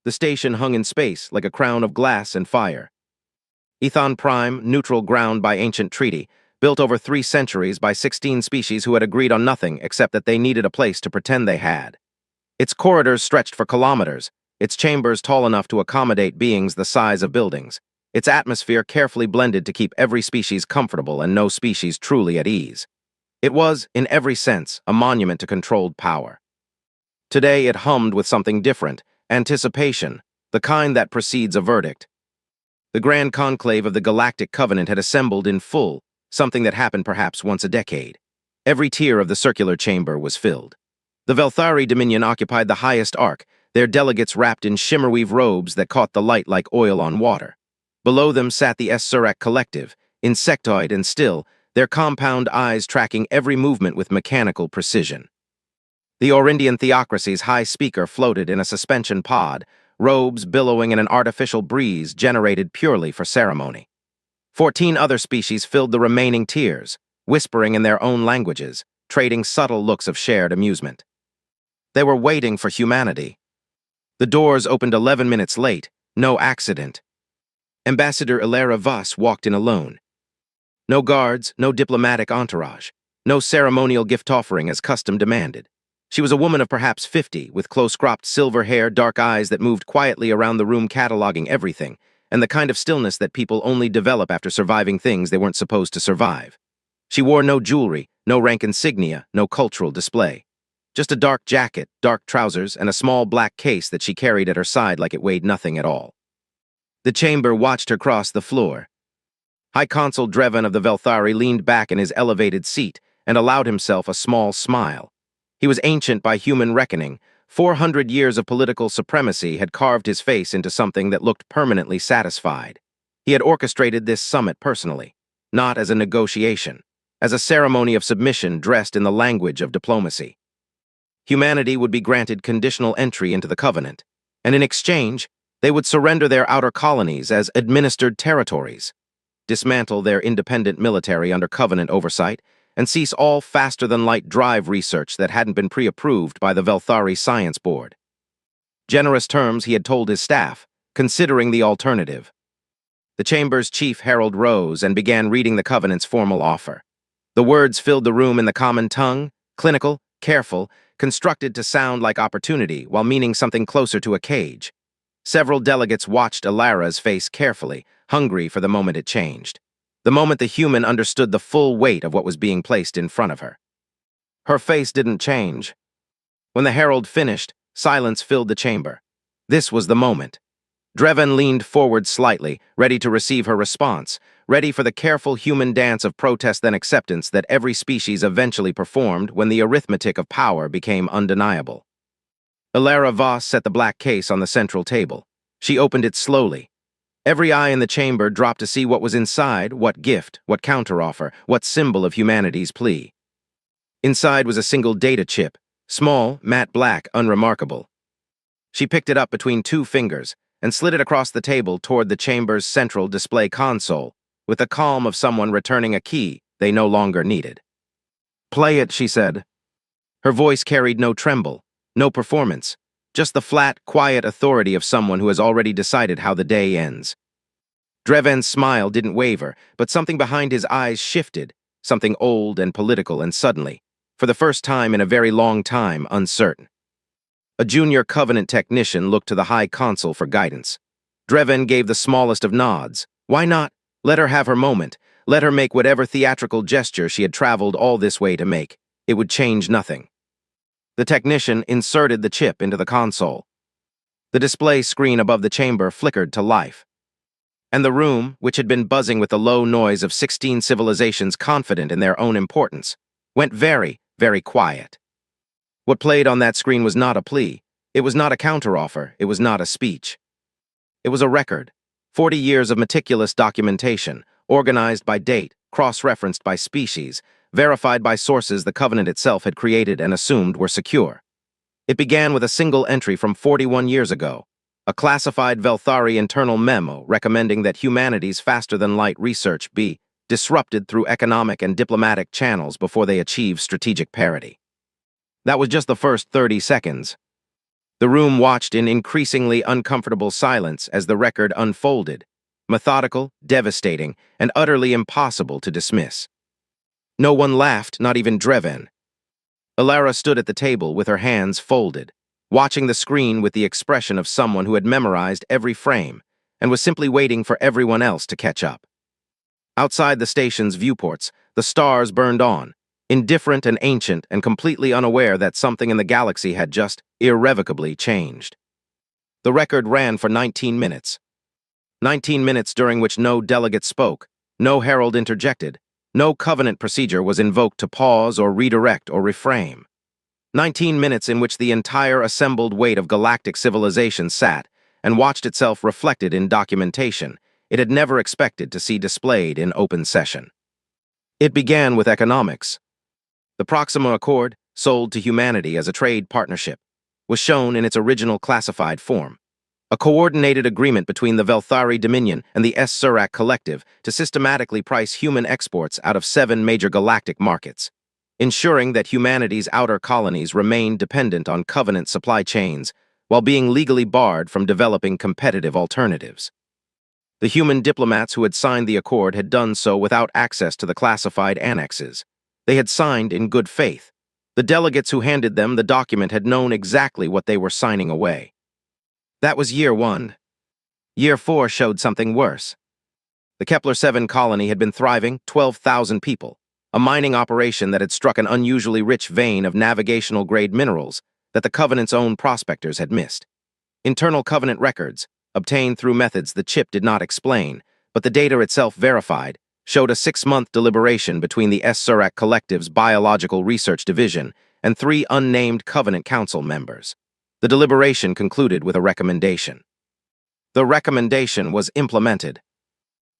The station hung in space like a crown of glass and fire. Ethon Prime, neutral ground by ancient treaty, built over 3 centuries by 16 species who had agreed on nothing except that they needed a place to pretend they had. Its corridors stretched for kilometers, its chambers tall enough to accommodate beings the size of buildings, its atmosphere carefully blended to keep every species comfortable and no species truly at ease. It was, in every sense, a monument to controlled power. Today it hummed with something different, anticipation, the kind that precedes a verdict. The grand conclave of the Galactic Covenant had assembled in full, something that happened perhaps once a decade. Every tier of the circular chamber was filled. The Velthari Dominion occupied the highest arc, their delegates wrapped in shimmerweave robes that caught the light like oil on water. Below them sat the Surak Collective, insectoid and still, their compound eyes tracking every movement with mechanical precision. The Orindian Theocracy's high speaker floated in a suspension pod, robes billowing in an artificial breeze generated purely for ceremony. 14 other species filled the remaining tiers, whispering in their own languages, trading subtle looks of shared amusement. They were waiting for humanity. The doors opened 11 minutes late, no accident. Ambassador Ilara Voss walked in alone. No guards, no diplomatic entourage, no ceremonial gift offering as custom demanded. She was a woman of perhaps 50, with close-cropped silver hair, dark eyes that moved quietly around the room cataloging everything, and the kind of stillness that people only develop after surviving things they weren't supposed to survive. She wore no jewelry, no rank insignia, no cultural display. Just a dark jacket, dark trousers, and a small black case that she carried at her side like it weighed nothing at all. The chamber watched her cross the floor. High Consul Dreven of the Velthari leaned back in his elevated seat and allowed himself a small smile. He was ancient by human reckoning. 400 years of political supremacy had carved his face into something that looked permanently satisfied. He had orchestrated this summit personally, not as a negotiation, as a ceremony of submission dressed in the language of diplomacy. Humanity would be granted conditional entry into the Covenant, and in exchange, they would surrender their outer colonies as administered territories, dismantle their independent military under Covenant oversight, and cease all faster-than-light drive research that hadn't been pre-approved by the Velthari Science Board. Generous terms, he had told his staff, considering the alternative. The Chamber's chief herald rose and began reading the Covenant's formal offer. The words filled the room in the common tongue, clinical, careful, constructed to sound like opportunity while meaning something closer to a cage. Several delegates watched Ilara's face carefully, hungry for the moment it changed. The moment the human understood the full weight of what was being placed in front of her. Her face didn't change. When the herald finished, silence filled the chamber. This was the moment. Dreven leaned forward slightly, ready to receive her response, ready for the careful human dance of protest then acceptance that every species eventually performed when the arithmetic of power became undeniable. Ilara Voss set the black case on the central table. She opened it slowly. Every eye in the chamber dropped to see what was inside, what gift, what counteroffer, what symbol of humanity's plea. Inside was a single data chip, small, matte black, unremarkable. She picked it up between 2 fingers and slid it across the table toward the chamber's central display console, with the calm of someone returning a key they no longer needed. "Play it," she said. Her voice carried no tremble, no performance, just the flat, quiet authority of someone who has already decided how the day ends. Dreven's smile didn't waver, but something behind his eyes shifted, something old and political and suddenly, for the first time in a very long time, uncertain. A junior Covenant technician looked to the High Consul for guidance. Dreven gave the smallest of nods. Why not? Let her have her moment. Let her make whatever theatrical gesture she had traveled all this way to make. It would change nothing. The technician inserted the chip into the console. The display screen above the chamber flickered to life. And the room, which had been buzzing with the low noise of 16 civilizations confident in their own importance, went very, very quiet. What played on that screen was not a plea. It was not a counteroffer. It was not a speech. It was a record. 40 years of meticulous documentation, organized by date, cross-referenced by species, verified by sources the Covenant itself had created and assumed were secure. It began with a single entry from 41 years ago, a classified Velthari internal memo recommending that humanity's faster-than-light research be disrupted through economic and diplomatic channels before they achieve strategic parity. That was just the first 30 seconds. The room watched in increasingly uncomfortable silence as the record unfolded, methodical, devastating, and utterly impossible to dismiss. No one laughed, not even Dreven. Alara stood at the table with her hands folded, watching the screen with the expression of someone who had memorized every frame and was simply waiting for everyone else to catch up. Outside the station's viewports, the stars burned on, indifferent and ancient and completely unaware that something in the galaxy had just irrevocably changed. The record ran for 19 minutes. 19 minutes during which no delegate spoke, no herald interjected, no covenant procedure was invoked to pause or redirect or reframe. 19 minutes in which the entire assembled weight of galactic civilization sat and watched itself reflected in documentation it had never expected to see displayed in open session. It began with economics. The Proxima Accord, sold to humanity as a trade partnership, was shown in its original classified form. A coordinated agreement between the Velthari Dominion and the S-Surak Collective to systematically price human exports out of 7 major galactic markets, ensuring that humanity's outer colonies remained dependent on Covenant supply chains while being legally barred from developing competitive alternatives. The human diplomats who had signed the accord had done so without access to the classified annexes. They had signed in good faith. The delegates who handed them the document had known exactly what they were signing away. That was year 1. Year 4 showed something worse. The Kepler-7 colony had been thriving, 12,000 people, a mining operation that had struck an unusually rich vein of navigational-grade minerals that the Covenant's own prospectors had missed. Internal Covenant records, obtained through methods the chip did not explain, but the data itself verified, showed a 6-month deliberation between the S-Surak Collective's Biological Research Division and 3 unnamed Covenant Council members. The deliberation concluded with a recommendation. The recommendation was implemented.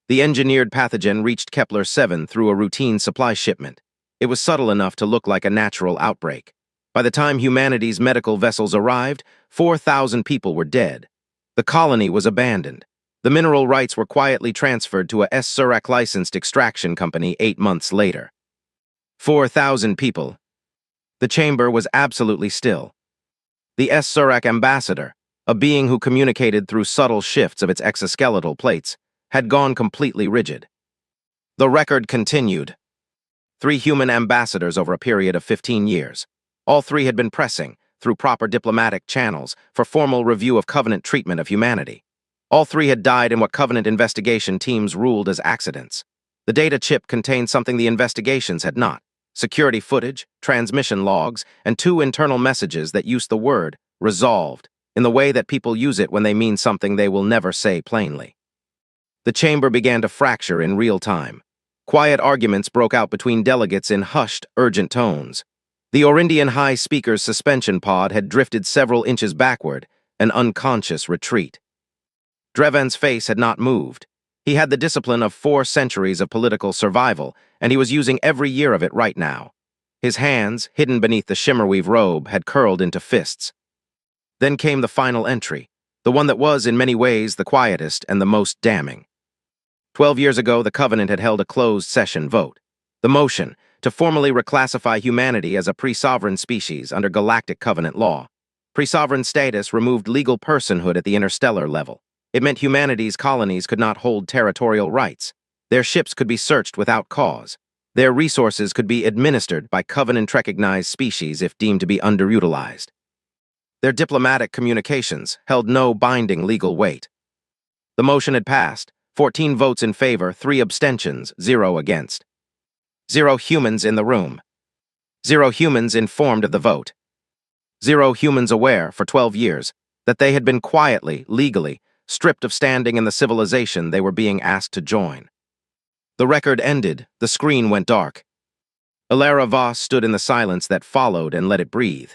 The engineered pathogen reached Kepler-7 through a routine supply shipment. It was subtle enough to look like a natural outbreak. By the time humanity's medical vessels arrived, 4,000 people were dead. The colony was abandoned. The mineral rights were quietly transferred to a S-Surak licensed extraction company 8 months later. 4,000 people. The chamber was absolutely still. The S-Surak ambassador, a being who communicated through subtle shifts of its exoskeletal plates, had gone completely rigid. The record continued. 3 human ambassadors over a period of 15 years. All 3 had been pressing, through proper diplomatic channels, for formal review of Covenant treatment of humanity. All 3 had died in what Covenant investigation teams ruled as accidents. The data chip contained something the investigations had not: security footage, transmission logs, and 2 internal messages that used the word resolved in the way that people use it when they mean something they will never say plainly. The chamber began to fracture in real time. Quiet arguments broke out between delegates in hushed, urgent tones. The Orindian High Speaker's suspension pod had drifted several inches backward, an unconscious retreat. Dreven's face had not moved. He had the discipline of 4 centuries of political survival, and he was using every year of it right now. His hands, hidden beneath the shimmerweave robe, had curled into fists. Then came the final entry, the one that was, in many ways, the quietest and the most damning. 12 years ago, the Covenant had held a closed session vote. The motion, to formally reclassify humanity as a pre-sovereign species under Galactic Covenant law. Pre-sovereign status removed legal personhood at the interstellar level. It meant humanity's colonies could not hold territorial rights. Their ships could be searched without cause. Their resources could be administered by Covenant-recognized species if deemed to be underutilized. Their diplomatic communications held no binding legal weight. The motion had passed, 14 votes in favor, 3 abstentions, 0 against. 0 humans in the room. 0 humans informed of the vote. 0 humans aware, for 12 years, that they had been quietly, legally, stripped of standing in the civilization they were being asked to join. The record ended, the screen went dark. Alara Voss stood in the silence that followed and let it breathe.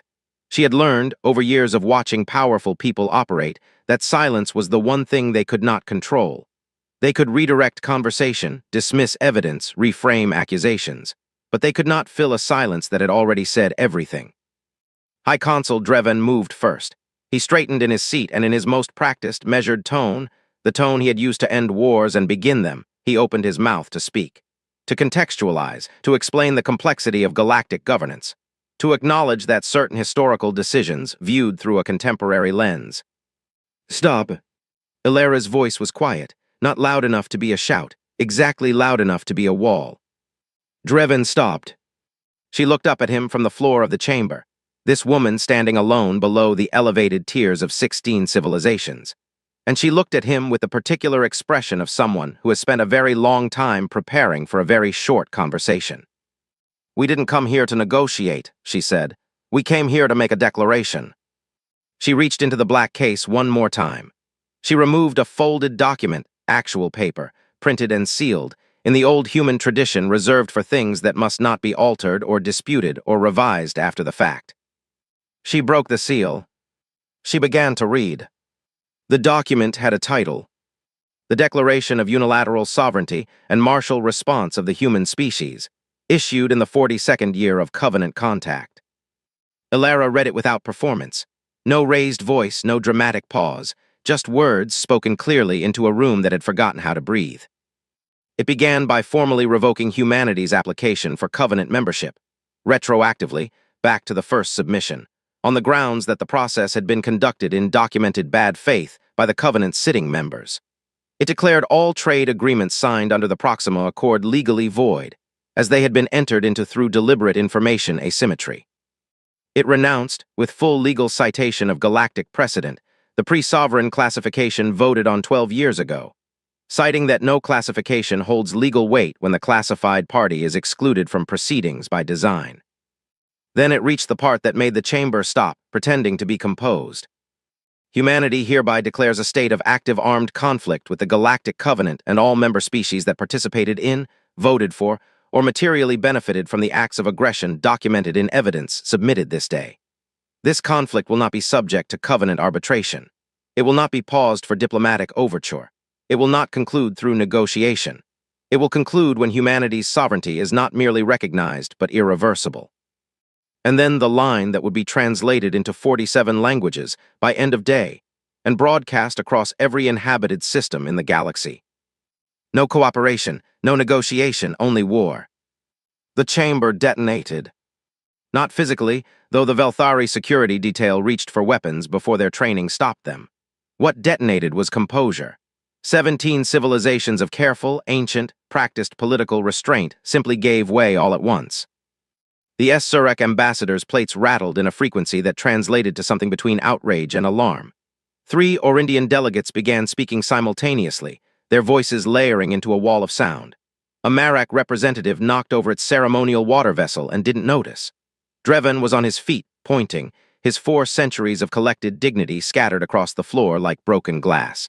She had learned, over years of watching powerful people operate, that silence was the one thing they could not control. They could redirect conversation, dismiss evidence, reframe accusations, but they could not fill a silence that had already said everything. High Consul Dreven moved first. He straightened in his seat, and in his most practiced, measured tone, the tone he had used to end wars and begin them, he opened his mouth to speak, to contextualize, to explain the complexity of galactic governance. to acknowledge that certain historical decisions viewed through a contemporary lens. Stop. Ilara's voice was quiet, not loud enough to be a shout, exactly loud enough to be a wall. Dreven stopped. She looked up at him from the floor of the chamber, this woman standing alone below the elevated tiers of 16 civilizations. And she looked at him with the particular expression of someone who has spent a very long time preparing for a very short conversation. "We didn't come here to negotiate," she said. "We came here to make a declaration." She reached into the black case one more time. She removed a folded document, actual paper, printed and sealed, in the old human tradition reserved for things that must not be altered or disputed or revised after the fact. She broke the seal. She began to read. The document had a title: The Declaration of Unilateral Sovereignty and Martial Response of the Human Species, issued in the 42nd year of Covenant Contact. Ilara read it without performance. No raised voice, no dramatic pause, just words spoken clearly into a room that had forgotten how to breathe. It began by formally revoking humanity's application for Covenant membership, retroactively, back to the first submission, on the grounds that the process had been conducted in documented bad faith by the Covenant's sitting members. It declared all trade agreements signed under the Proxima Accord legally void, as they had been entered into through deliberate information asymmetry. It renounced, with full legal citation of galactic precedent, the pre-sovereign classification voted on 12 years ago, citing that no classification holds legal weight when the classified party is excluded from proceedings by design. Then it reached the part that made the chamber stop, pretending to be composed. Humanity hereby declares a state of active armed conflict with the Galactic Covenant and all member species that participated in, voted for, or materially benefited from the acts of aggression documented in evidence submitted this day. This conflict will not be subject to Covenant arbitration. It will not be paused for diplomatic overture. It will not conclude through negotiation. It will conclude when humanity's sovereignty is not merely recognized but irreversible. And then the line that would be translated into 47 languages by end of day and broadcast across every inhabited system in the galaxy. No cooperation, no negotiation, only war. The chamber detonated. Not physically, though the Velthari security detail reached for weapons before their training stopped them. What detonated was composure. 17 civilizations of careful, ancient, practiced political restraint simply gave way all at once. The Surek ambassadors' plates rattled in a frequency that translated to something between outrage and alarm. 3 Orindian delegates began speaking simultaneously, their voices layering into a wall of sound. A Marak representative knocked over its ceremonial water vessel and didn't notice. Dreven was on his feet, pointing, his 4 centuries of collected dignity scattered across the floor like broken glass.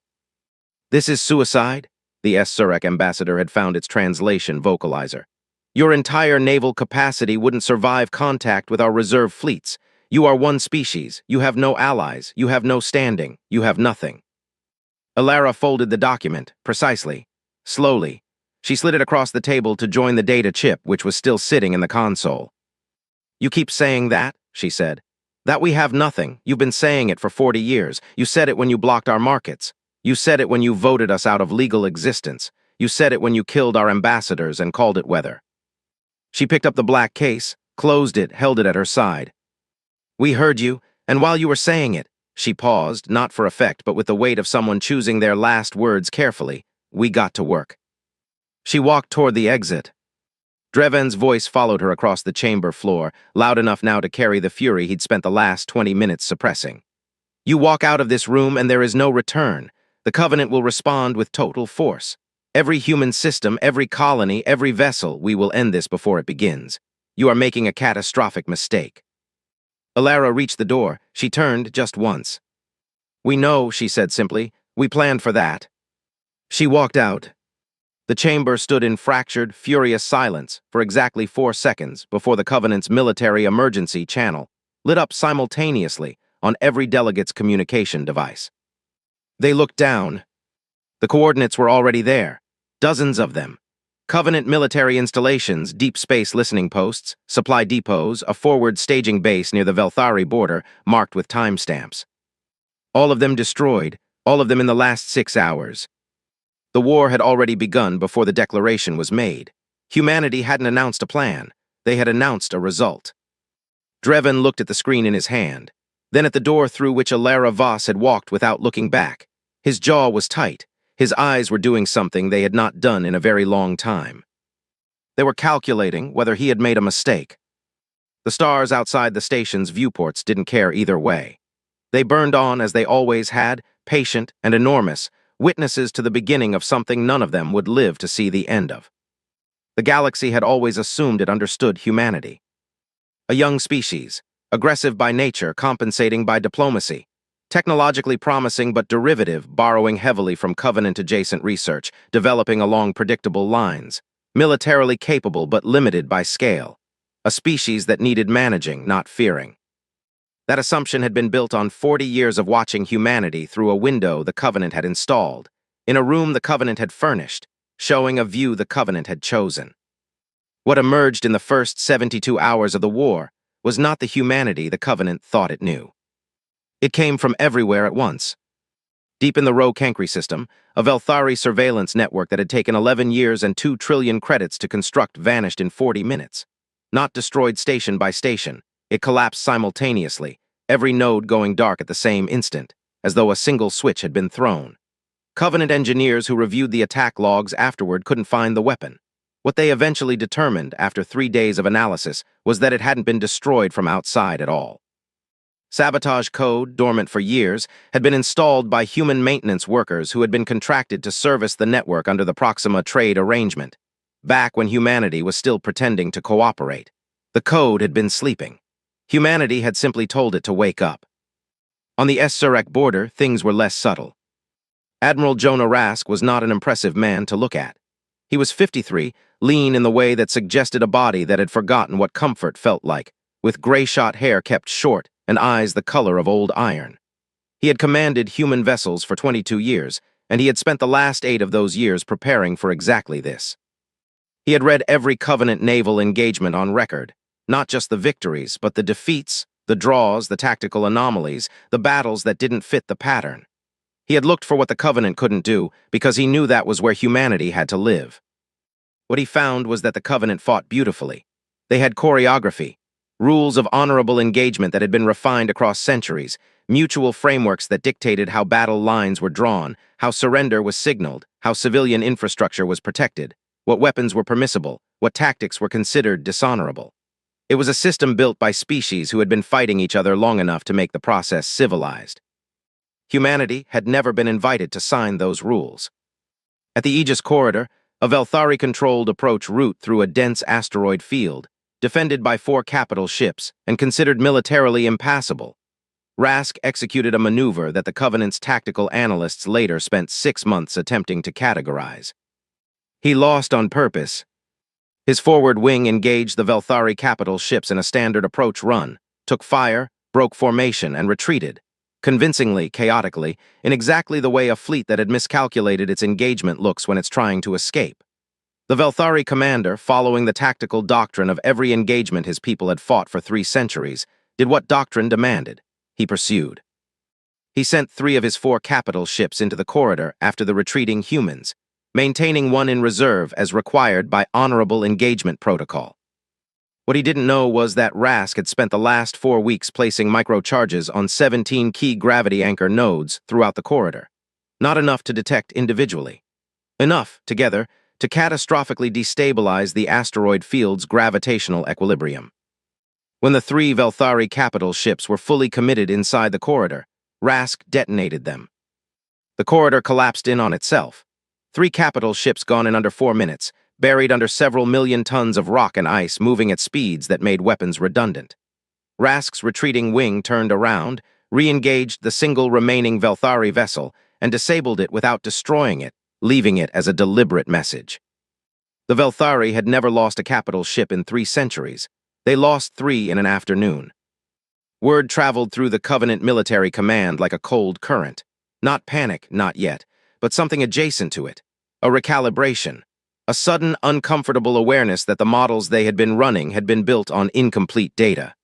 "This is suicide?" The Surek ambassador had found its translation vocalizer. "Your entire naval capacity wouldn't survive contact with our reserve fleets. You are one species. You have no allies. You have no standing. You have nothing." Ilara folded the document, precisely. Slowly. She slid it across the table to join the data chip, which was still sitting in the console. "You keep saying that," she said. "That we have nothing. You've been saying it for 40 years. You said it when you blocked our markets. You said it when you voted us out of legal existence. You said it when you killed our ambassadors and called it weather." She picked up the black case, closed it, held it at her side. "We heard you, and while you were saying it," she paused, not for effect but with the weight of someone choosing their last words carefully, "we got to work." She walked toward the exit. Dreven's voice followed her across the chamber floor, loud enough now to carry the fury he'd spent the last 20 minutes suppressing. "You walk out of this room and there is no return. The Covenant will respond with total force. Every human system, every colony, every vessel, we will end this before it begins. You are making a catastrophic mistake." Ilara reached the door. She turned just once. "We know," she said simply. "We planned for that." She walked out. The chamber stood in fractured, furious silence for exactly 4 seconds before the Covenant's military emergency channel lit up simultaneously on every delegate's communication device. They looked down. The coordinates were already there, dozens of them. Covenant military installations, deep space listening posts, supply depots, a forward staging base near the Velthari border, marked with timestamps. All of them destroyed, all of them in the last 6 hours. The war had already begun before the declaration was made. Humanity hadn't announced a plan. They had announced a result. Dreven looked at the screen in his hand, then at the door through which Alara Voss had walked without looking back. His jaw was tight. His eyes were doing something they had not done in a very long time. They were calculating whether he had made a mistake. The stars outside the station's viewports didn't care either way. They burned on as they always had, patient and enormous, witnesses to the beginning of something none of them would live to see the end of. The galaxy had always assumed it understood humanity. A young species, aggressive by nature, compensating by diplomacy, technologically promising but derivative, borrowing heavily from Covenant-adjacent research, developing along predictable lines, militarily capable but limited by scale, a species that needed managing, not fearing. That assumption had been built on 40 years of watching humanity through a window the Covenant had installed, in a room the Covenant had furnished, showing a view the Covenant had chosen. What emerged in the first 72 hours of the war was not the humanity the Covenant thought it knew. It came from everywhere at once. Deep in the Ro-Cancri system, a Velthari surveillance network that had taken 11 years and 2 trillion credits to construct vanished in 40 minutes. Not destroyed station by station, it collapsed simultaneously, every node going dark at the same instant, as though a single switch had been thrown. Covenant engineers who reviewed the attack logs afterward couldn't find the weapon. What they eventually determined, after 3 days of analysis, was that it hadn't been destroyed from outside at all. Sabotage code, dormant for years, had been installed by human maintenance workers who had been contracted to service the network under the Proxima trade arrangement, back when humanity was still pretending to cooperate. The code had been sleeping. Humanity had simply told it to wake up. On the S-Surek border, things were less subtle. Admiral Jonah Rask was not an impressive man to look at. He was 53, lean in the way that suggested a body that had forgotten what comfort felt like, with gray-shot hair kept short and eyes the color of old iron. He had commanded human vessels for 22 years, and he had spent the last 8 of those years preparing for exactly this. He had read every Covenant naval engagement on record, not just the victories, but the defeats, the draws, the tactical anomalies, the battles that didn't fit the pattern. He had looked for what the Covenant couldn't do, because he knew that was where humanity had to live. What he found was that the Covenant fought beautifully. They had choreography, rules of honorable engagement that had been refined across centuries, mutual frameworks that dictated how battle lines were drawn, how surrender was signaled, how civilian infrastructure was protected, what weapons were permissible, what tactics were considered dishonorable. It was a system built by species who had been fighting each other long enough to make the process civilized. Humanity had never been invited to sign those rules. At the Aegis Corridor, a Velthari-controlled approach route through a dense asteroid field, defended by 4 capital ships and considered militarily impassable, Rask executed a maneuver that the Covenant's tactical analysts later spent 6 months attempting to categorize. He lost on purpose. His forward wing engaged the Velthari capital ships in a standard approach run, took fire, broke formation, and retreated, convincingly, chaotically, in exactly the way a fleet that had miscalculated its engagement looks when it's trying to escape. The Velthari commander, following the tactical doctrine of every engagement his people had fought for 3 centuries, did what doctrine demanded. He pursued. He sent 3 of his 4 capital ships into the corridor after the retreating humans, maintaining 1 in reserve as required by honorable engagement protocol. What he didn't know was that Rask had spent the last 4 weeks placing microcharges on 17 key gravity anchor nodes throughout the corridor. Not enough to detect individually. Enough, together, to catastrophically destabilize the asteroid field's gravitational equilibrium. When the 3 Velthari capital ships were fully committed inside the corridor, Rask detonated them. The corridor collapsed in on itself. 3 capital ships gone in under 4 minutes, buried under several million tons of rock and ice moving at speeds that made weapons redundant. Rask's retreating wing turned around, re-engaged the single remaining Velthari vessel, and disabled it without destroying it, leaving it as a deliberate message. The Velthari had never lost a capital ship in 3 centuries. They lost 3 in an afternoon. Word traveled through the Covenant military command like a cold current. Not panic, not yet, but something adjacent to it. A recalibration. A sudden, uncomfortable awareness that the models they had been running had been built on incomplete data.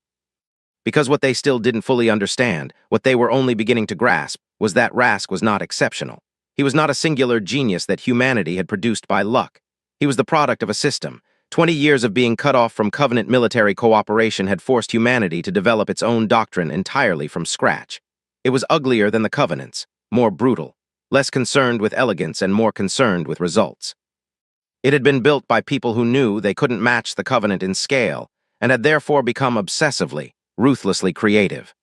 Because what they still didn't fully understand, what they were only beginning to grasp, was that Rask was not exceptional. He was not a singular genius that humanity had produced by luck. He was the product of a system, 20 years of being cut off from Covenant military cooperation had forced humanity to develop its own doctrine entirely from scratch. It was uglier than the Covenants, more brutal, less concerned with elegance and more concerned with results. It had been built by people who knew they couldn't match the Covenant in scale, and had therefore become obsessively, ruthlessly creative.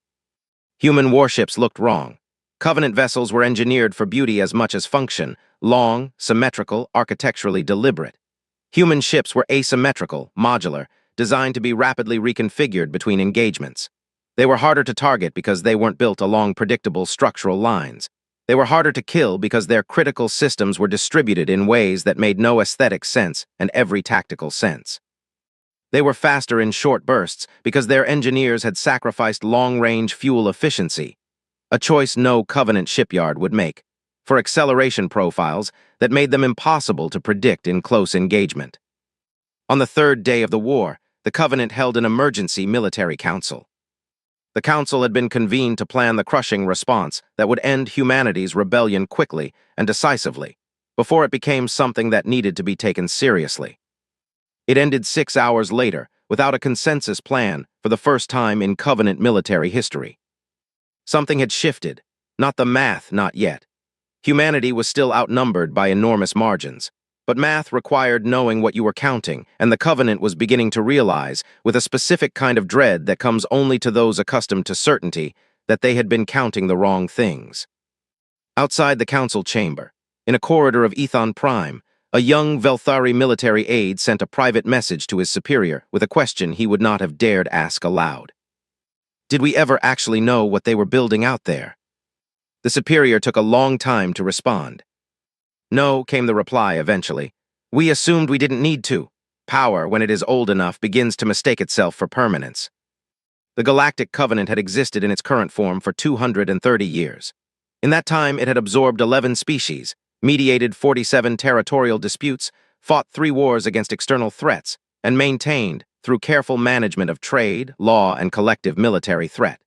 Human warships looked wrong. Covenant vessels were engineered for beauty as much as function, long, symmetrical, architecturally deliberate. Human ships were asymmetrical, modular, designed to be rapidly reconfigured between engagements. They were harder to target because they weren't built along predictable structural lines. They were harder to kill because their critical systems were distributed in ways that made no aesthetic sense and every tactical sense. They were faster in short bursts because their engineers had sacrificed long-range fuel efficiency, a choice no Covenant shipyard would make, for acceleration profiles that made them impossible to predict in close engagement. On the third day of the war, the Covenant held an emergency military council. The council had been convened to plan the crushing response that would end humanity's rebellion quickly and decisively, before it became something that needed to be taken seriously. It ended 6 hours later, without a consensus plan for the first time in Covenant military history. Something had shifted, not the math, not yet. Humanity was still outnumbered by enormous margins, but math required knowing what you were counting, and the Covenant was beginning to realize, with a specific kind of dread that comes only to those accustomed to certainty, that they had been counting the wrong things. Outside the council chamber, in a corridor of Ethan Prime, a young Velthari military aide sent a private message to his superior with a question he would not have dared ask aloud. Did we ever actually know what they were building out there? The superior took a long time to respond. No, came the reply eventually. We assumed we didn't need to. Power, when it is old enough, begins to mistake itself for permanence. The Galactic Covenant had existed in its current form for 230 years. In that time, it had absorbed 11 species, mediated 47 territorial disputes, fought 3 wars against external threats, and maintained, through careful management of trade, law, and collective military threat,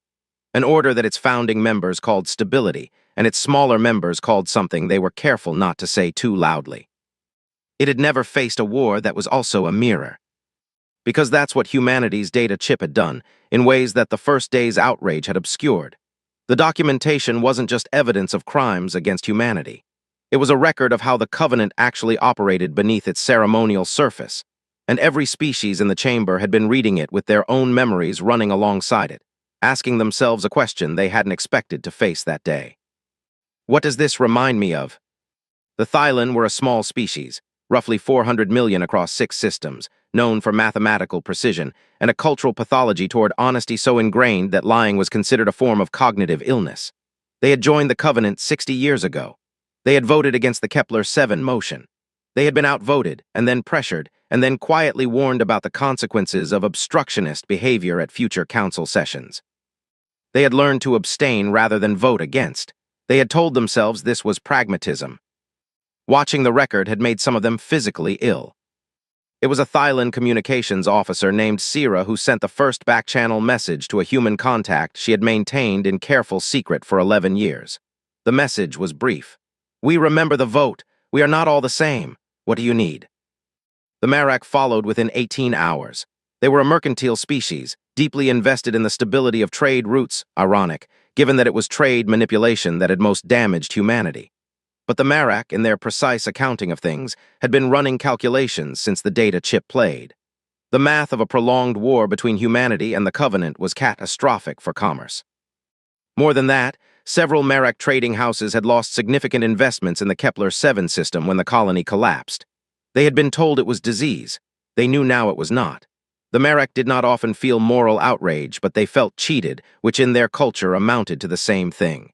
an order that its founding members called stability, and its smaller members called something they were careful not to say too loudly. It had never faced a war that was also a mirror. Because that's what humanity's data chip had done, in ways that the first day's outrage had obscured. The documentation wasn't just evidence of crimes against humanity. It was a record of how the Covenant actually operated beneath its ceremonial surface, and every species in the chamber had been reading it with their own memories running alongside it, asking themselves a question they hadn't expected to face that day. What does this remind me of? The Thylon were a small species, roughly 400 million across 6 systems, known for mathematical precision, and a cultural pathology toward honesty so ingrained that lying was considered a form of cognitive illness. They had joined the Covenant 60 years ago. They had voted against the Kepler-7 motion. They had been outvoted, and then pressured, and then quietly warned about the consequences of obstructionist behavior at future council sessions. They had learned to abstain rather than vote against. They had told themselves this was pragmatism. Watching the record had made some of them physically ill. It was a Thylon communications officer named Sira who sent the first back-channel message to a human contact she had maintained in careful secret for 11 years. The message was brief. We remember the vote. We are not all the same. What do you need? The Marak followed within 18 hours. They were a mercantile species, deeply invested in the stability of trade routes, ironic, given that it was trade manipulation that had most damaged humanity. But the Marak, in their precise accounting of things, had been running calculations since the data chip played. The math of a prolonged war between humanity and the Covenant was catastrophic for commerce. More than that, several Marak trading houses had lost significant investments in the Kepler-7 system when the colony collapsed. They had been told it was disease. They knew now it was not. The Marak did not often feel moral outrage, but they felt cheated, which in their culture amounted to the same thing.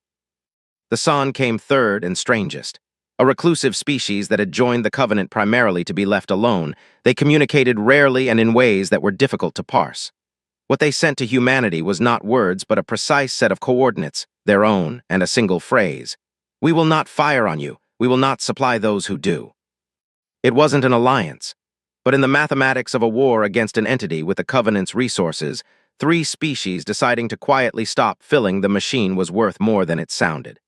The San came third and strangest. A reclusive species that had joined the Covenant primarily to be left alone, they communicated rarely and in ways that were difficult to parse. What they sent to humanity was not words but a precise set of coordinates, their own, and a single phrase. We will not fire on you. We will not supply those who do. It wasn't an alliance. But in the mathematics of a war against an entity with the Covenant's resources, 3 species deciding to quietly stop filling the machine was worth more than it sounded.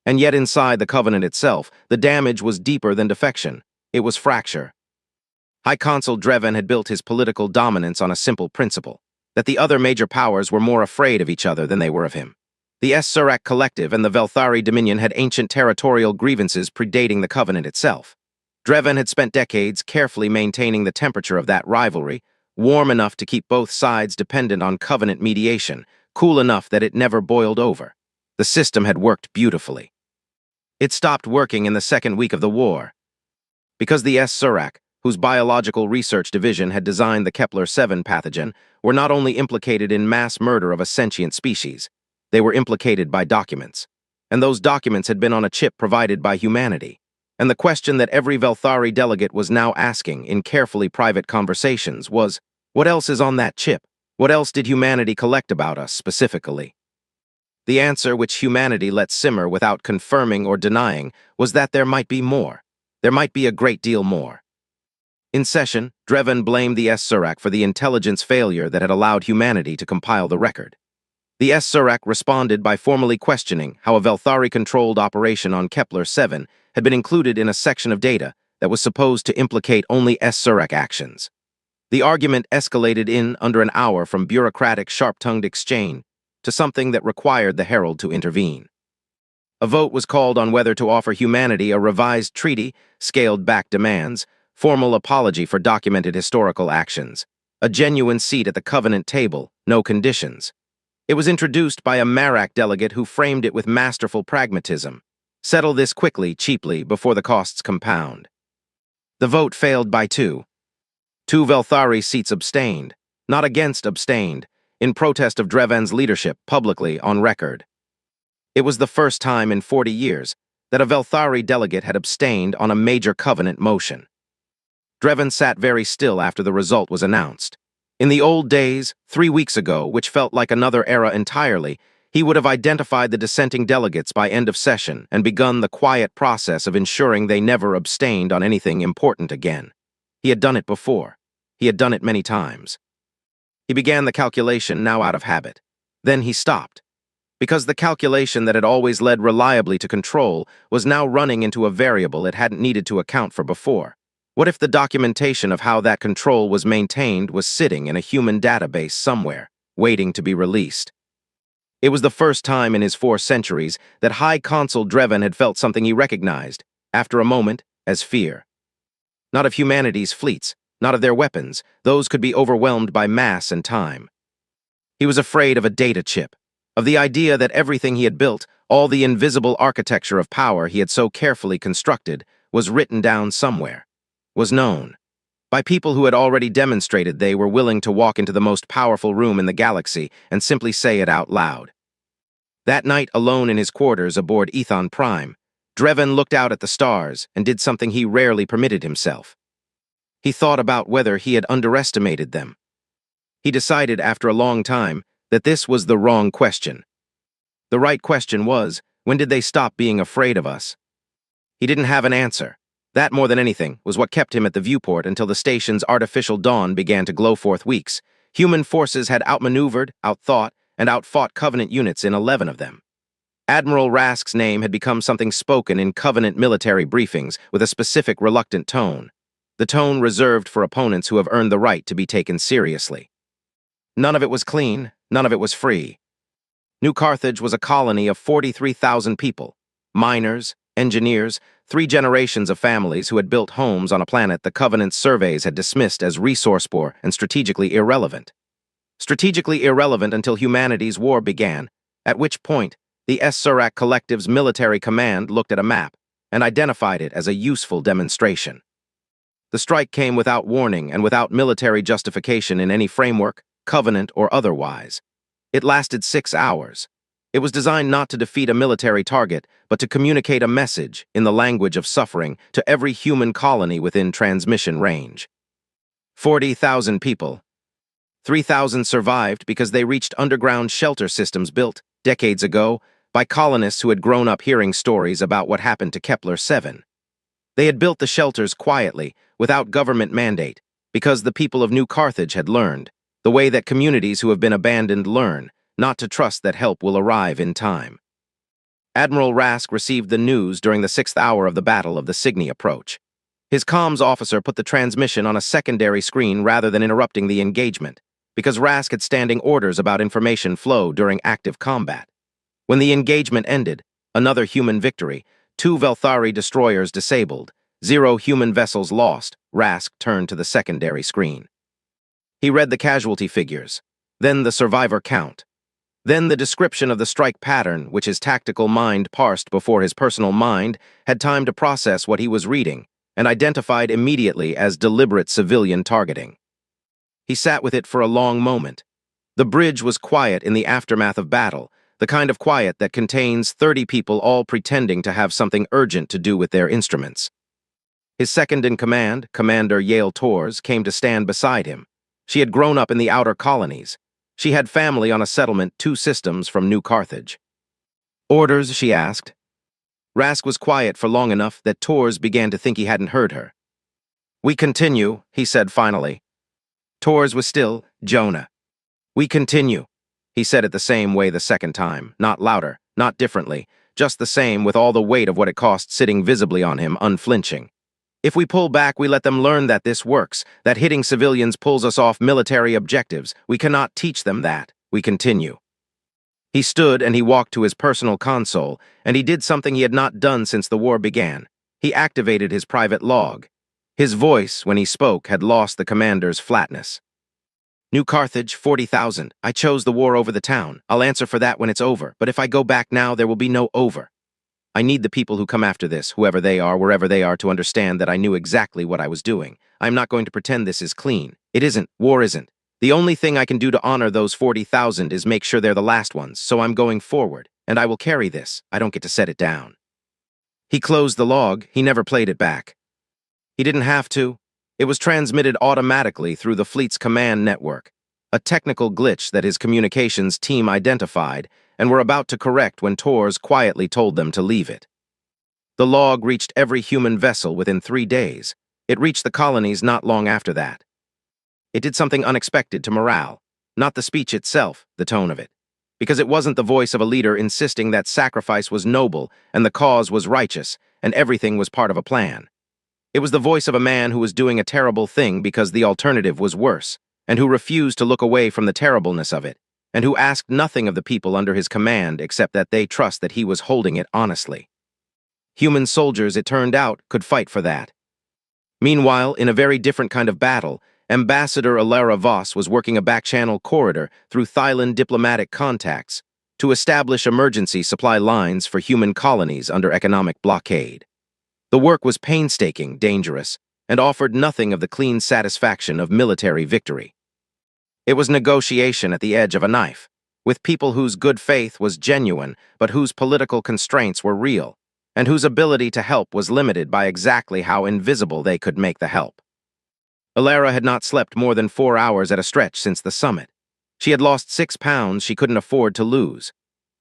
And yet inside the Covenant itself, the damage was deeper than defection. It was fracture. High Consul Dreven had built his political dominance on a simple principle, that the other major powers were more afraid of each other than they were of him. The S-Surak Collective and the Velthari Dominion had ancient territorial grievances predating the Covenant itself. Dreven had spent decades carefully maintaining the temperature of that rivalry, warm enough to keep both sides dependent on Covenant mediation, cool enough that it never boiled over. The system had worked beautifully. It stopped working in the second week of the war. Because the S-Surak, whose biological research division had designed the Kepler-7 pathogen, were not only implicated in mass murder of a sentient species, they were implicated by documents. And those documents had been on a chip provided by humanity. And the question that every Velthari delegate was now asking in carefully private conversations was, what else is on that chip? What else did humanity collect about us specifically? The answer, which humanity let simmer without confirming or denying, was that there might be more. There might be a great deal more. In session, Dreven blamed the S-Surak for the intelligence failure that had allowed humanity to compile the record. The S-Surak responded by formally questioning how a Velthari-controlled operation on Kepler-7 had been included in a section of data that was supposed to implicate only S-Surak actions. The argument escalated in under an hour from bureaucratic, sharp-tongued exchange to something that required the Herald to intervene. A vote was called on whether to offer humanity a revised treaty, scaled-back demands, formal apology for documented historical actions, a genuine seat at the Covenant table, no conditions. It was introduced by a Marak delegate who framed it with masterful pragmatism. Settle this quickly, cheaply, before the costs compound. The vote failed by 2. 2 Velthari seats abstained, not against abstained, in protest of Dreven's leadership publicly on record. It was the first time in 40 years that a Velthari delegate had abstained on a major Covenant motion. Dreven sat very still after the result was announced. In the old days, 3 weeks ago, which felt like another era entirely, he would have identified the dissenting delegates by end of session and begun the quiet process of ensuring they never abstained on anything important again. He had done it before. He had done it many times. He began the calculation, now out of habit. Then he stopped. Because the calculation that had always led reliably to control was now running into a variable it hadn't needed to account for before. What if the documentation of how that control was maintained was sitting in a human database somewhere, waiting to be released? It was the first time in his 4 centuries that High Consul Dreven had felt something he recognized, after a moment, as fear. Not of humanity's fleets, not of their weapons, those could be overwhelmed by mass and time. He was afraid of a data chip, of the idea that everything he had built, all the invisible architecture of power he had so carefully constructed, was written down somewhere, was known, by people who had already demonstrated they were willing to walk into the most powerful room in the galaxy and simply say it out loud. That night, alone in his quarters aboard Ethon Prime, Dreven looked out at the stars and did something he rarely permitted himself. He thought about whether he had underestimated them. He decided after a long time that this was the wrong question. The right question was, when did they stop being afraid of us? He didn't have an answer. That, more than anything, was what kept him at the viewport until the station's artificial dawn began to glow forth weeks. Human forces had outmaneuvered, outthought, and outfought Covenant units in 11 of them. Admiral Rask's name had become something spoken in Covenant military briefings with a specific reluctant tone, the tone reserved for opponents who have earned the right to be taken seriously. None of it was clean, none of it was free. New Carthage was a colony of 43,000 people, miners, engineers, 3 generations of families who had built homes on a planet the Covenant's surveys had dismissed as resource-poor and strategically irrelevant. Strategically irrelevant until humanity's war began, at which point the S-Surak Collective's military command looked at a map and identified it as a useful demonstration. The strike came without warning and without military justification in any framework, Covenant or otherwise. It lasted 6 hours. It was designed not to defeat a military target, but to communicate a message, in the language of suffering, to every human colony within transmission range. 40,000 people. 3,000 survived because they reached underground shelter systems built, decades ago, by colonists who had grown up hearing stories about what happened to Kepler-7. They had built the shelters quietly, without government mandate, because the people of New Carthage had learned, the way that communities who have been abandoned learn, not to trust that help will arrive in time. Admiral Rask received the news during the 6th hour of the Battle of the Cygni approach. His comms officer put the transmission on a secondary screen rather than interrupting the engagement, because Rask had standing orders about information flow during active combat. When the engagement ended, another human victory, 2 Velthari destroyers disabled, 0 human vessels lost, Rask turned to the secondary screen. He read the casualty figures, then the survivor count, then the description of the strike pattern which his tactical mind parsed before his personal mind had time to process what he was reading, and identified immediately as deliberate civilian targeting. He sat with it for a long moment. The bridge was quiet in the aftermath of battle, the kind of quiet that contains 30 people all pretending to have something urgent to do with their instruments. His second-in-command, Commander Yale Tors, came to stand beside him. She had grown up in the outer colonies. She had family on a settlement 2 systems from New Carthage. "Orders?" she asked. Rask was quiet for long enough that Tors began to think he hadn't heard her. "We continue," he said finally. Tors was still, "Jonah." "We continue," he said it the same way the second time, not louder, not differently, just the same with all the weight of what it cost sitting visibly on him, unflinching. "If we pull back, we let them learn that this works, that hitting civilians pulls us off military objectives. We cannot teach them that. We continue." He stood and he walked to his personal console, and he did something he had not done since the war began. He activated his private log. His voice, when he spoke, had lost the commander's flatness. "New Carthage, 40,000. I chose the war over the town. I'll answer for that when it's over, but if I go back now, there will be no over. I need the people who come after this, whoever they are, wherever they are, to understand that I knew exactly what I was doing. I'm not going to pretend this is clean. It isn't. War isn't. The only thing I can do to honor those 40,000 is make sure they're the last ones, so I'm going forward, and I will carry this. I don't get to set it down." He closed the log. He never played it back. He didn't have to. It was transmitted automatically through the fleet's command network, a technical glitch that his communications team identified and were about to correct when Tors quietly told them to leave it. The log reached every human vessel within 3 days. It reached the colonies not long after that. It did something unexpected to morale, not the speech itself, the tone of it, because it wasn't the voice of a leader insisting that sacrifice was noble and the cause was righteous and everything was part of a plan. It was the voice of a man who was doing a terrible thing because the alternative was worse, and who refused to look away from the terribleness of it, and who asked nothing of the people under his command except that they trust that he was holding it honestly. Human soldiers, it turned out, could fight for that. Meanwhile, in a very different kind of battle, Ambassador Alara Voss was working a back-channel corridor through Thailand diplomatic contacts to establish emergency supply lines for human colonies under economic blockade. The work was painstaking, dangerous, and offered nothing of the clean satisfaction of military victory. It was negotiation at the edge of a knife, with people whose good faith was genuine but whose political constraints were real, and whose ability to help was limited by exactly how invisible they could make the help. Alara had not slept more than 4 hours at a stretch since the summit. She had lost 6 pounds she couldn't afford to lose.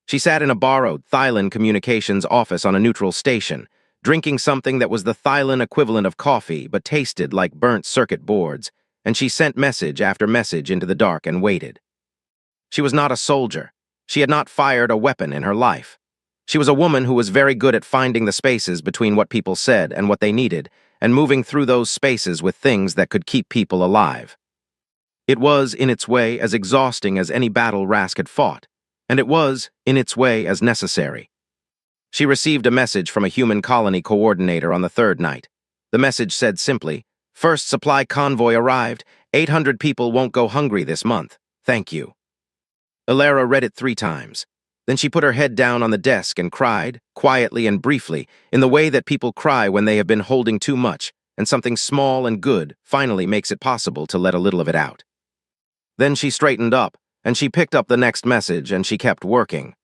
She sat in a borrowed Thailand communications office on a neutral station, drinking something that was the Thailand equivalent of coffee but tasted like burnt circuit boards, and she sent message after message into the dark and waited. She was not a soldier. She had not fired a weapon in her life. She was a woman who was very good at finding the spaces between what people said and what they needed, and moving through those spaces with things that could keep people alive. It was, in its way, as exhausting as any battle Rask had fought, and it was, in its way, as necessary. She received a message from a human colony coordinator on the 3rd night. The message said simply, "First supply convoy arrived. 800 people won't go hungry this month. Thank you." Alara read it 3 times. Then she put her head down on the desk and cried, quietly and briefly, in the way that people cry when they have been holding too much, and something small and good finally makes it possible to let a little of it out. Then she straightened up, and she picked up the next message, and she kept working.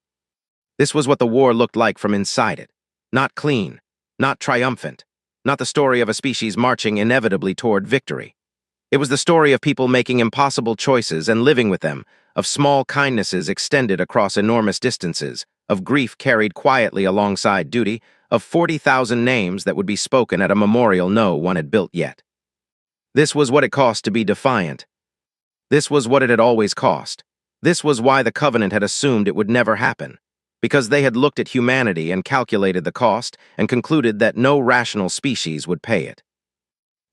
This was what the war looked like from inside it. Not clean, not triumphant, not the story of a species marching inevitably toward victory. It was the story of people making impossible choices and living with them, of small kindnesses extended across enormous distances, of grief carried quietly alongside duty, of 40,000 names that would be spoken at a memorial no one had built yet. This was what it cost to be defiant. This was what it had always cost. This was why the Covenant had assumed it would never happen, because they had looked at humanity and calculated the cost and concluded that no rational species would pay it.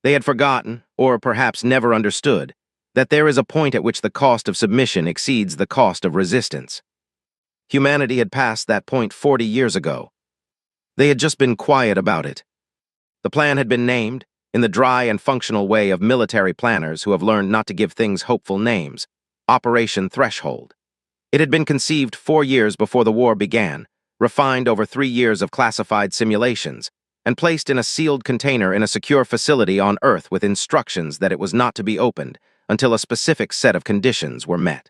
They had forgotten, or perhaps never understood, that there is a point at which the cost of submission exceeds the cost of resistance. Humanity had passed that point 40 years ago. They had just been quiet about it. The plan had been named, in the dry and functional way of military planners who have learned not to give things hopeful names, Operation Threshold. It had been conceived 4 years before the war began, refined over 3 years of classified simulations, and placed in a sealed container in a secure facility on Earth with instructions that it was not to be opened until a specific set of conditions were met.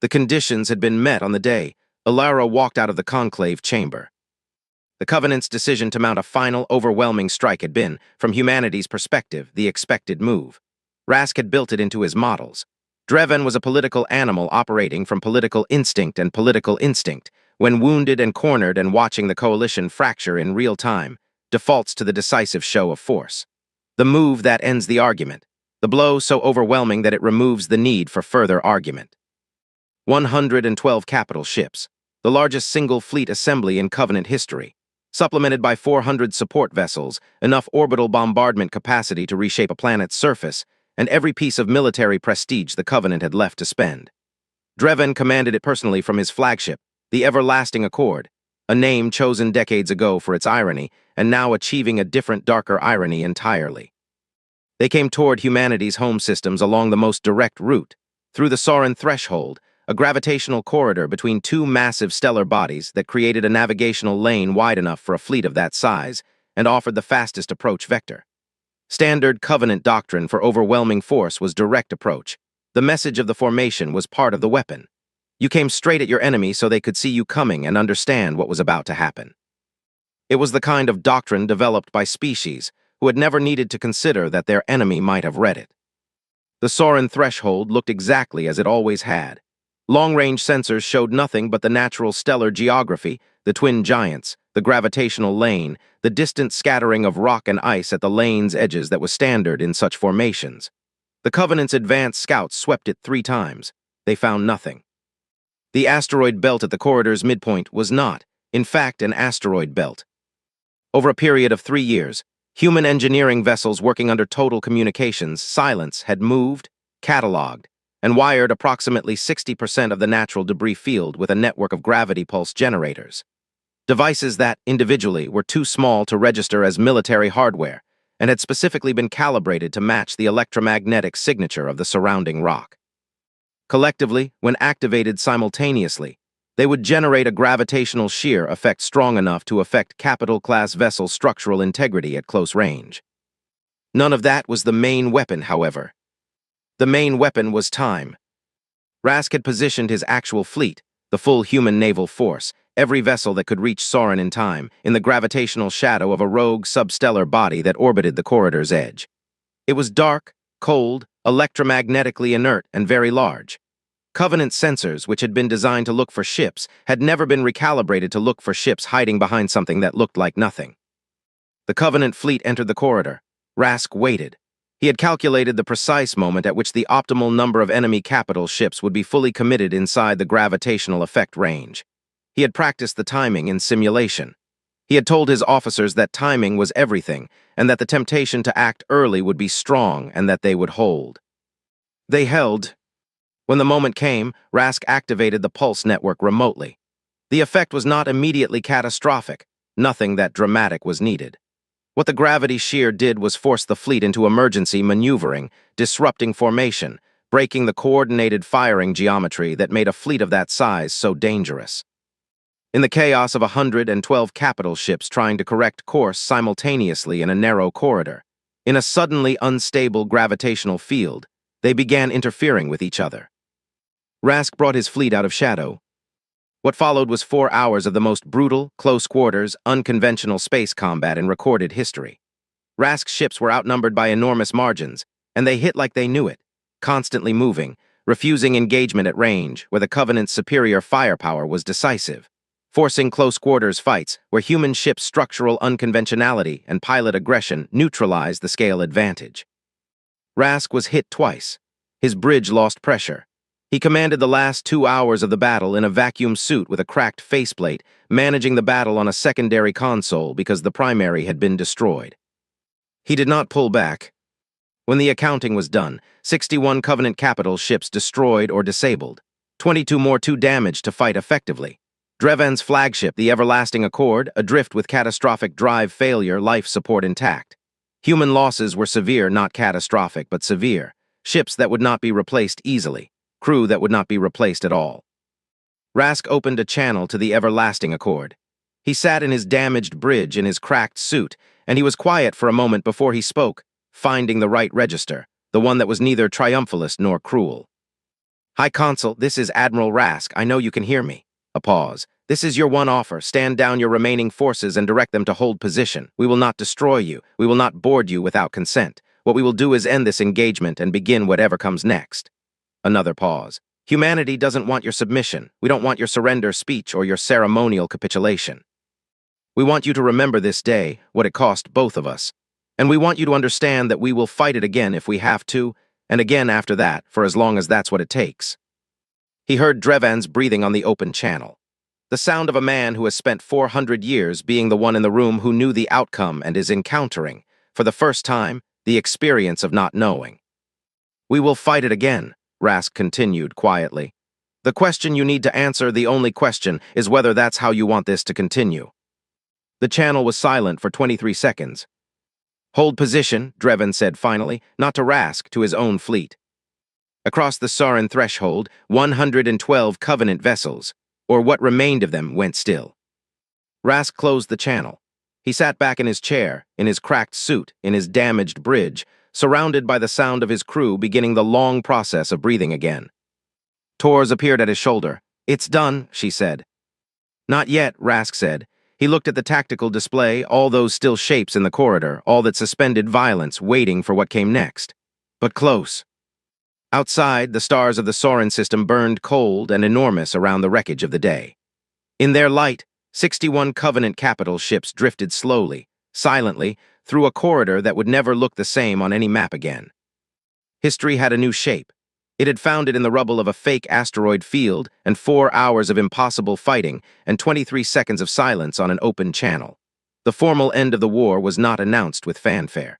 The conditions had been met on the day Ilara walked out of the conclave chamber. The Covenant's decision to mount a final, overwhelming strike had been, from humanity's perspective, the expected move. Rask had built it into his models. Dreven was a political animal operating from political instinct and political instinct, when wounded and cornered and watching the coalition fracture in real time, defaults to the decisive show of force. The move that ends the argument, the blow so overwhelming that it removes the need for further argument. 112 capital ships, the largest single fleet assembly in Covenant history, supplemented by 400 support vessels, enough orbital bombardment capacity to reshape a planet's surface, and every piece of military prestige the Covenant had left to spend. Dreven commanded it personally from his flagship, the Everlasting Accord, a name chosen decades ago for its irony, and now achieving a different, darker irony entirely. They came toward humanity's home systems along the most direct route, through the Sorin Threshold, a gravitational corridor between two massive stellar bodies that created a navigational lane wide enough for a fleet of that size and offered the fastest approach vector. Standard Covenant doctrine for overwhelming force was direct approach. The message of the formation was part of the weapon. You came straight at your enemy so they could see you coming and understand what was about to happen. It was the kind of doctrine developed by species who had never needed to consider that their enemy might have read it. The Sorin Threshold looked exactly as it always had. Long-range sensors showed nothing but the natural stellar geography, the twin giants, the gravitational lane, the distant scattering of rock and ice at the lane's edges that was standard in such formations. The Covenant's advanced scouts swept it 3 times. They found nothing. The asteroid belt at the corridor's midpoint was not, in fact, an asteroid belt. Over a period of 3 years, human engineering vessels working under total communications silence had moved, cataloged, and wired approximately 60% of the natural debris field with a network of gravity pulse generators. Devices that, individually, were too small to register as military hardware and had specifically been calibrated to match the electromagnetic signature of the surrounding rock. Collectively, when activated simultaneously, they would generate a gravitational shear effect strong enough to affect capital-class vessel structural integrity at close range. None of that was the main weapon, however. The main weapon was time. Rask had positioned his actual fleet, the full human naval force, every vessel that could reach Sorin in time, in the gravitational shadow of a rogue substellar body that orbited the corridor's edge. It was dark, cold, electromagnetically inert, and very large. Covenant sensors, which had been designed to look for ships, had never been recalibrated to look for ships hiding behind something that looked like nothing. The Covenant fleet entered the corridor. Rask waited. He had calculated the precise moment at which the optimal number of enemy capital ships would be fully committed inside the gravitational effect range. He had practiced the timing in simulation. He had told his officers that timing was everything, and that the temptation to act early would be strong and that they would hold. They held. When the moment came, Rask activated the pulse network remotely. The effect was not immediately catastrophic. Nothing that dramatic was needed. What the gravity shear did was force the fleet into emergency maneuvering, disrupting formation, breaking the coordinated firing geometry that made a fleet of that size so dangerous. In the chaos of 112 capital ships trying to correct course simultaneously in a narrow corridor, in a suddenly unstable gravitational field, they began interfering with each other. Rask brought his fleet out of shadow. What followed was 4 hours of the most brutal, close-quarters, unconventional space combat in recorded history. Rask's ships were outnumbered by enormous margins, and they hit like they knew it, constantly moving, refusing engagement at range where the Covenant's superior firepower was decisive, forcing close-quarters fights where human ships' structural unconventionality and pilot aggression neutralized the scale advantage. Rask was hit twice. His bridge lost pressure. He commanded the last 2 hours of the battle in a vacuum suit with a cracked faceplate, managing the battle on a secondary console because the primary had been destroyed. He did not pull back. When the accounting was done, 61 Covenant capital ships destroyed or disabled, 22 more too damaged to fight effectively. Dreven's flagship, the Everlasting Accord, adrift with catastrophic drive failure, life support intact. Human losses were severe, not catastrophic, but severe. Ships that would not be replaced easily. Crew that would not be replaced at all. Rask opened a channel to the Everlasting Accord. He sat in his damaged bridge in his cracked suit, and he was quiet for a moment before he spoke, finding the right register, the one that was neither triumphalist nor cruel. High Consul, this is Admiral Rask. I know you can hear me. A pause. This is your one offer. Stand down your remaining forces and direct them to hold position. We will not destroy you. We will not board you without consent. What we will do is end this engagement and begin whatever comes next. Another pause. Humanity doesn't want your submission. We don't want your surrender speech or your ceremonial capitulation. We want you to remember this day, what it cost both of us. And we want you to understand that we will fight it again if we have to, and again after that, for as long as that's what it takes. He heard Dreven's breathing on the open channel. The sound of a man who has spent 400 years being the one in the room who knew the outcome and is encountering, for the first time, the experience of not knowing. We will fight it again, Rask continued quietly. The question you need to answer, the only question, is whether that's how you want this to continue. The channel was silent for 23 seconds. Hold position, Dreven said finally, not to Rask, to his own fleet. Across the Sarin threshold, 112 Covenant vessels, or what remained of them, went still. Rask closed the channel. He sat back in his chair, in his cracked suit, in his damaged bridge, surrounded by the sound of his crew beginning the long process of breathing again. Tors appeared at his shoulder. It's done, she said. Not yet, Rask said. He looked at the tactical display, all those still shapes in the corridor, all that suspended violence, waiting for what came next. But close. Outside, the stars of the Sorin system burned cold and enormous around the wreckage of the day. In their light, 61 Covenant capital ships drifted slowly, silently, through a corridor that would never look the same on any map again. History had a new shape. It had found it in the rubble of a fake asteroid field and 4 hours of impossible fighting and 23 seconds of silence on an open channel. The formal end of the war was not announced with fanfare.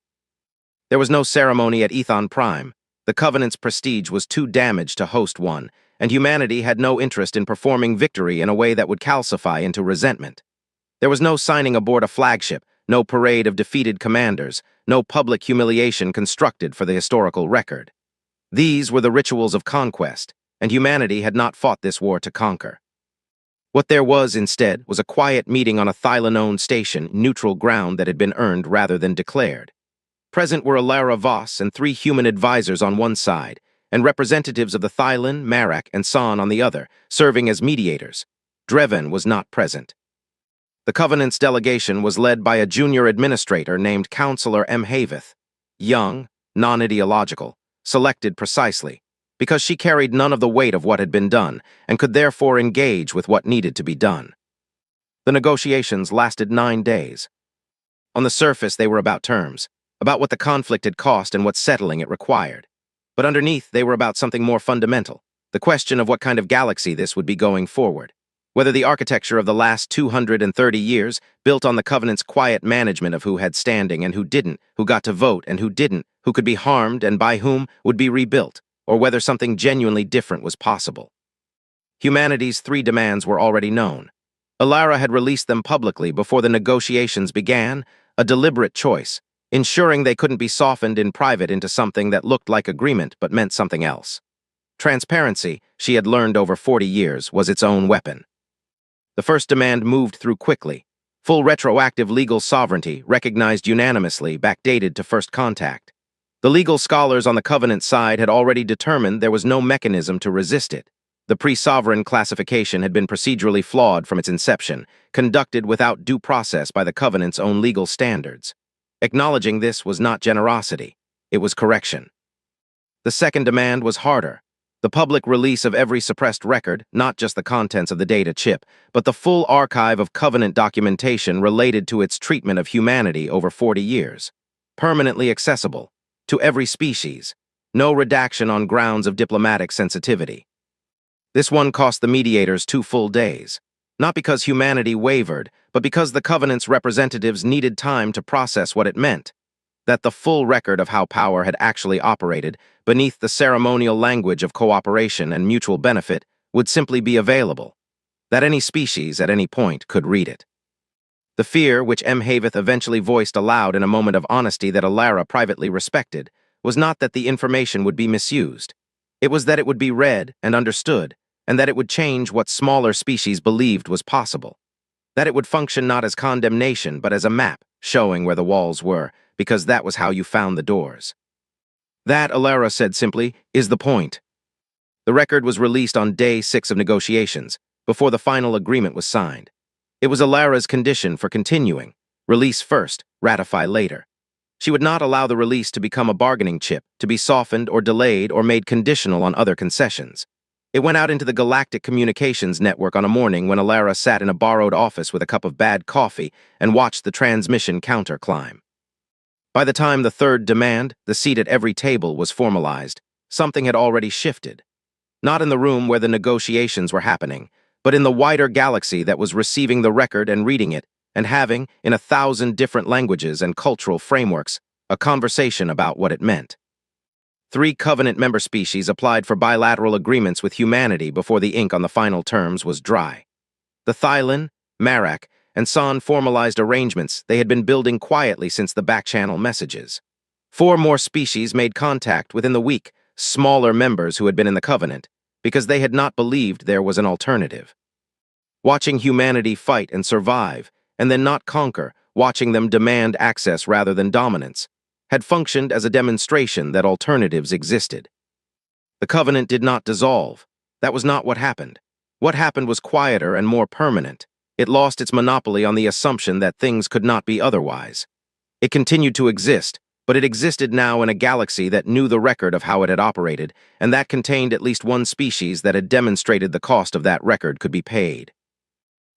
There was no ceremony at Ethon Prime. The Covenant's prestige was too damaged to host one, and humanity had no interest in performing victory in a way that would calcify into resentment. There was no signing aboard a flagship, no parade of defeated commanders, no public humiliation constructed for the historical record. These were the rituals of conquest, and humanity had not fought this war to conquer. What there was, instead, was a quiet meeting on a Thylon-owned station, neutral ground that had been earned rather than declared. Present were Alara Voss and 3 human advisors on one side, and representatives of the Thylon, Marak, and San on the other, serving as mediators. Dreven was not present. The Covenant's delegation was led by a junior administrator named Counselor M. Haveth, young, non-ideological, selected precisely, because she carried none of the weight of what had been done and could therefore engage with what needed to be done. The negotiations lasted 9 days. On the surface, they were about terms, about what the conflict had cost and what settling it required. But underneath, they were about something more fundamental, the question of what kind of galaxy this would be going forward. Whether the architecture of the last 230 years, built on the Covenant's quiet management of who had standing and who didn't, who got to vote and who didn't, who could be harmed and by whom, would be rebuilt, or whether something genuinely different was possible. Humanity's 3 demands were already known. Alara had released them publicly before the negotiations began, a deliberate choice, ensuring they couldn't be softened in private into something that looked like agreement but meant something else. Transparency, she had learned over 40 years, was its own weapon. The first demand moved through quickly. Full retroactive legal sovereignty, recognized unanimously, backdated to first contact. The legal scholars on the Covenant side had already determined there was no mechanism to resist it. The pre-sovereign classification had been procedurally flawed from its inception, conducted without due process by the Covenant's own legal standards. Acknowledging this was not generosity, it was correction. The second demand was harder. The public release of every suppressed record, not just the contents of the data chip, but the full archive of Covenant documentation related to its treatment of humanity over 40 years. Permanently accessible, to every species, no redaction on grounds of diplomatic sensitivity. This one cost the mediators 2 full days, not because humanity wavered, but because the Covenant's representatives needed time to process what it meant. that the full record of how power had actually operated, beneath the ceremonial language of cooperation and mutual benefit, would simply be available, that any species at any point could read it. The fear which M. Haveth eventually voiced aloud in a moment of honesty that Alara privately respected was not that the information would be misused. It was that it would be read and understood, and that it would change what smaller species believed was possible. That it would function not as condemnation but as a map, showing where the walls were, because that was how you found the doors. That, Alara said simply, is the point. The record was released on day 6 of negotiations, before the final agreement was signed. It was Alara's condition for continuing: release first, ratify later. She would not allow the release to become a bargaining chip, to be softened or delayed or made conditional on other concessions. It went out into the Galactic Communications Network on a morning when Alara sat in a borrowed office with a cup of bad coffee and watched the transmission counter climb. By the time the third demand, the seat at every table, was formalized, something had already shifted. Not in the room where the negotiations were happening, but in the wider galaxy that was receiving the record and reading it, and having, in 1,000 different languages and cultural frameworks, a conversation about what it meant. 3 Covenant member species applied for bilateral agreements with humanity before the ink on the final terms was dry. The Thylin, Marak, and San formalized arrangements they had been building quietly since the back-channel messages. 4 more species made contact within the week, smaller members who had been in the Covenant, because they had not believed there was an alternative. Watching humanity fight and survive, and then not conquer, watching them demand access rather than dominance, had functioned as a demonstration that alternatives existed. The Covenant did not dissolve. That was not what happened. What happened was quieter and more permanent. It lost its monopoly on the assumption that things could not be otherwise. It continued to exist, but it existed now in a galaxy that knew the record of how it had operated, and that contained at least one species that had demonstrated the cost of that record could be paid.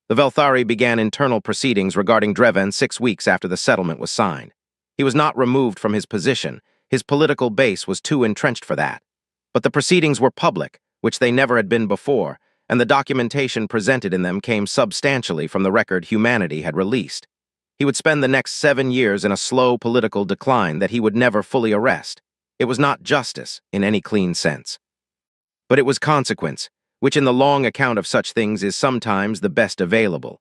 The Velthari began internal proceedings regarding Dreven 6 weeks after the settlement was signed. He was not removed from his position. His political base was too entrenched for that. But the proceedings were public, which they never had been before, and the documentation presented in them came substantially from the record humanity had released. He would spend the next 7 years in a slow political decline that he would never fully arrest. It was not justice, in any clean sense. But it was consequence, which in the long account of such things is sometimes the best available.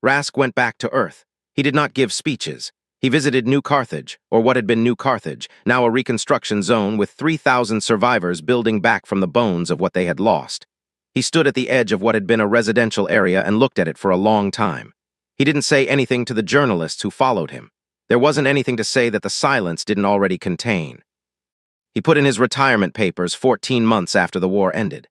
Rask went back to Earth. He did not give speeches. He visited New Carthage, or what had been New Carthage, now a reconstruction zone with 3,000 survivors building back from the bones of what they had lost. He stood at the edge of what had been a residential area and looked at it for a long time. He didn't say anything to the journalists who followed him. There wasn't anything to say that the silence didn't already contain. He put in his retirement papers 14 months after the war ended.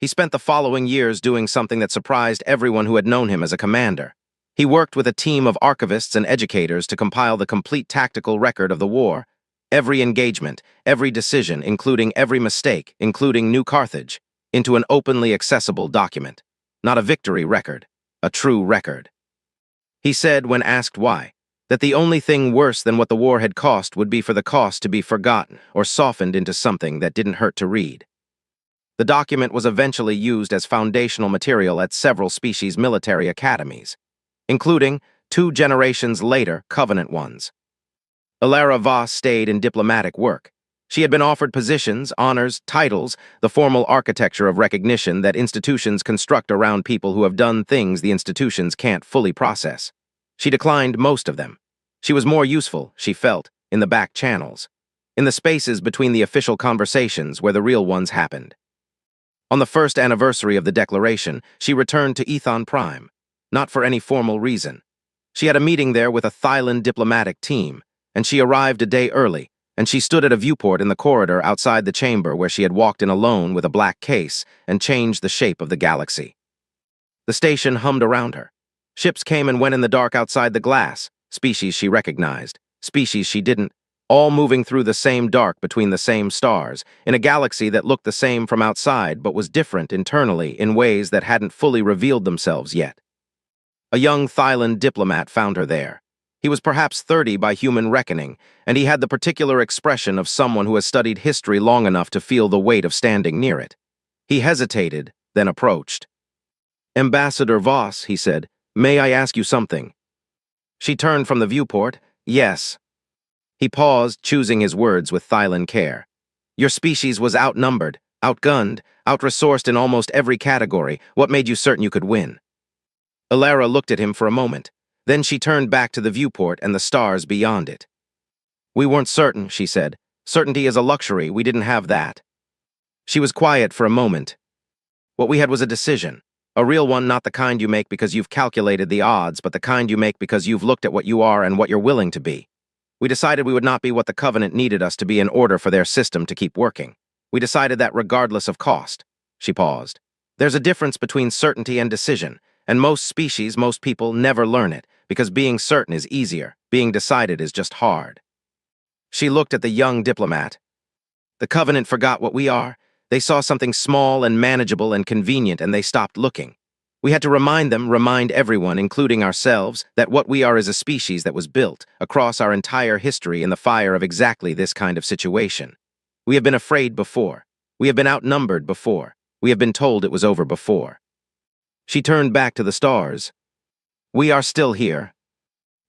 He spent the following years doing something that surprised everyone who had known him as a commander. He worked with a team of archivists and educators to compile the complete tactical record of the war, every engagement, every decision, including every mistake, including New Carthage, into an openly accessible document. Not a victory record, a true record. He said, when asked why, that the only thing worse than what the war had cost would be for the cost to be forgotten or softened into something that didn't hurt to read. The document was eventually used as foundational material at several species military academies, including, 2 generations later, Covenant ones. Alara Voss stayed in diplomatic work. She had been offered positions, honors, titles, the formal architecture of recognition that institutions construct around people who have done things the institutions can't fully process. She declined most of them. She was more useful, she felt, in the back channels, in the spaces between the official conversations where the real ones happened. On the first anniversary of the declaration, she returned to Ethon Prime, not for any formal reason. She had a meeting there with a Thylin diplomatic team, and she arrived a day early, and she stood at a viewport in the corridor outside the chamber where she had walked in alone with a black case and changed the shape of the galaxy. The station hummed around her. Ships came and went in the dark outside the glass, species she recognized, species she didn't, all moving through the same dark between the same stars, in a galaxy that looked the same from outside but was different internally in ways that hadn't fully revealed themselves yet. A young Thylin diplomat found her there. He was perhaps 30 by human reckoning, and he had the particular expression of someone who has studied history long enough to feel the weight of standing near it. He hesitated, then approached. "Ambassador Voss," he said, "may I ask you something?" She turned from the viewport. "Yes." He paused, choosing his words with Thylan care. Your species was outnumbered, outgunned, outresourced in almost every category. What made you certain you could win? Alara looked at him for a moment. Then she turned back to the viewport and the stars beyond it. We weren't certain, she said. Certainty is a luxury. We didn't have that. She was quiet for a moment. What we had was a decision. A real one, not the kind you make because you've calculated the odds, but the kind you make because you've looked at what you are and what you're willing to be. We decided we would not be what the Covenant needed us to be in order for their system to keep working. We decided that regardless of cost. She paused. There's a difference between certainty and decision, and most species, most people never learn it, because being certain is easier, being decided is just hard. She looked at the young diplomat. The Covenant forgot what we are. They saw something small and manageable and convenient, and they stopped looking. We had to remind them, remind everyone, including ourselves, that what we are is a species that was built across our entire history in the fire of exactly this kind of situation. We have been afraid before. We have been outnumbered before. We have been told it was over before. She turned back to the stars. We are still here.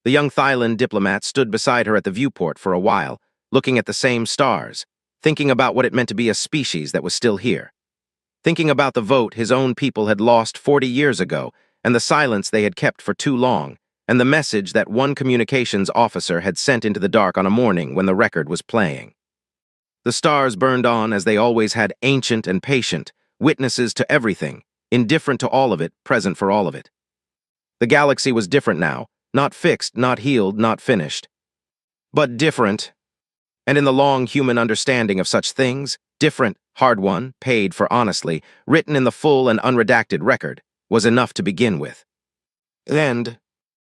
The young Thylan diplomat stood beside her at the viewport for a while, looking at the same stars, thinking about what it meant to be a species that was still here. Thinking about the vote his own people had lost 40 years ago, and the silence they had kept for too long, and the message that one communications officer had sent into the dark on a morning when the record was playing. The stars burned on as they always had, ancient and patient, witnesses to everything, indifferent to all of it, present for all of it. The galaxy was different now, not fixed, not healed, not finished. But different. And in the long human understanding of such things, different, hard-won, paid for honestly, written in the full and unredacted record, was enough to begin with. And